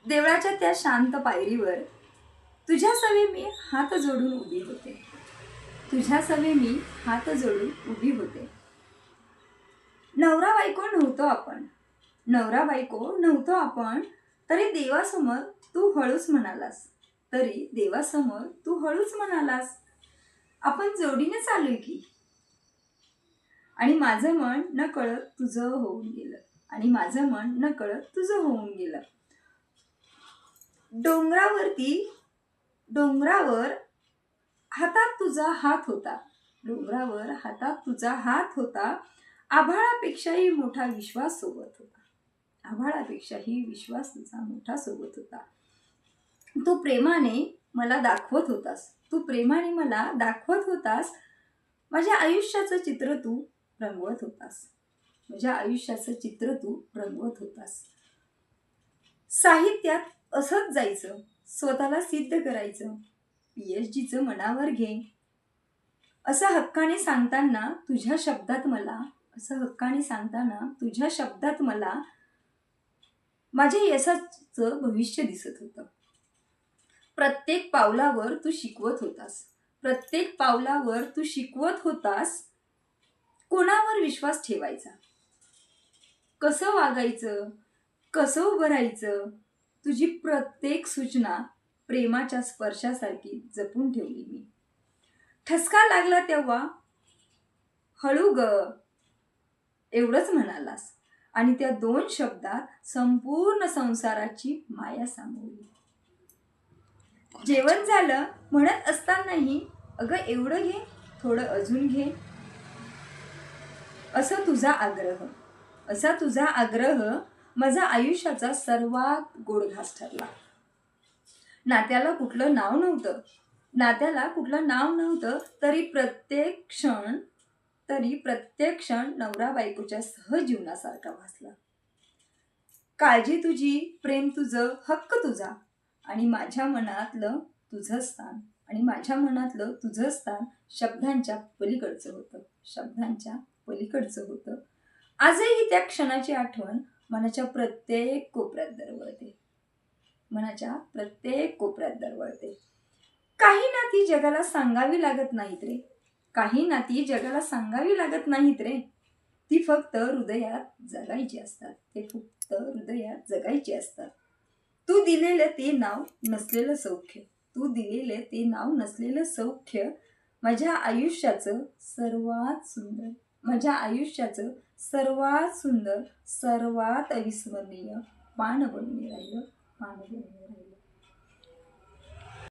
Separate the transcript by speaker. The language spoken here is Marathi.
Speaker 1: देवळाच्या त्या शांत पायरीवर तुझ्या सवे मी हात जोडून उभी होते. तुझ्या सवे मी हात जोडून उभी होते. नवरा बायको नव्हतो आपण, नवरा बायको नव्हतो आपण, तरी देवासमोर तू हळूच म्हणालास, तरी देवासमोर तू हळूच म्हणालास, आपण जोडीने चालूय की. आणि माझं मन न कळत तुझं होऊन गेलं, आणि माझं मन न कळत तुझं होऊन गेलं. डोंगरावर हातात तुझा हात होता, डोंगरावर हातात तुझा हात होता. आभाळापेक्षाही मोठा विश्वास सोबत होता, आभाळापेक्षाही विश्वास तुझा मोठा सोबत होता. तू प्रेमाने मला दाखवत होतास, तू प्रेमाने मला दाखवत होतास. माझ्या आयुष्याचं चित्र तू रंगवत होतास, माझ्या आयुष्याचं चित्र तू रंगवत होतास. साहित्यात असंच जायचं, स्वतःला सिद्ध करायचं, PhDचं मनावर घे असं हक्काने सांगताना तुझ्या शब्दात मला, असं हक्काने सांगताना तुझ्या शब्दात मला माझ्या यशाचं भविष्य दिसत होतं. प्रत्येक पावलावर तू शिकवत होतास, प्रत्येक पावलावर तू शिकवत होतास कोणावर विश्वास ठेवायचा, कसं वागायचं, कसं उभं राहायचं. तुझी प्रत्येक सूचना प्रेमाच्या स्पर्शासारखी जपून ठेवली मी. ठसका लागला तेव्हा हळू ग एवढंच म्हणालास, आणि त्या 2 शब्दात संपूर्ण संसाराची माया सामावली. जेवण झालं म्हणत असतानाही अगं एवढं घे, थोडं अजून घे, असा तुझा आग्रह माझा आयुष्याचा सर्वात गोड घास ठरला. नात्याला कुठलं नाव नव्हतं, तरी प्रत्येक क्षण नवरा बायकोच्या सहजीवनासारखा भासला. काळजी तुझी, प्रेम तुझं, हक्क तुझा, आणि माझ्या मनातलं तुझं स्थान शब्दांच्या पलीकडचं होतं. आजही त्या क्षणाची आठवण मनाच्या प्रत्येक कोपऱ्यात दरवळते. काही नाती जगाला सांगावी लागत नाहीत रे, ती फक्त हृदयात जगायची असतात. तू दिलेलं ते नाव नसलेलं सौख्य, माझ्या आयुष्याचं सर्वात सुंदर, सर्वात अविस्मरणीय पान बनून राहिलं.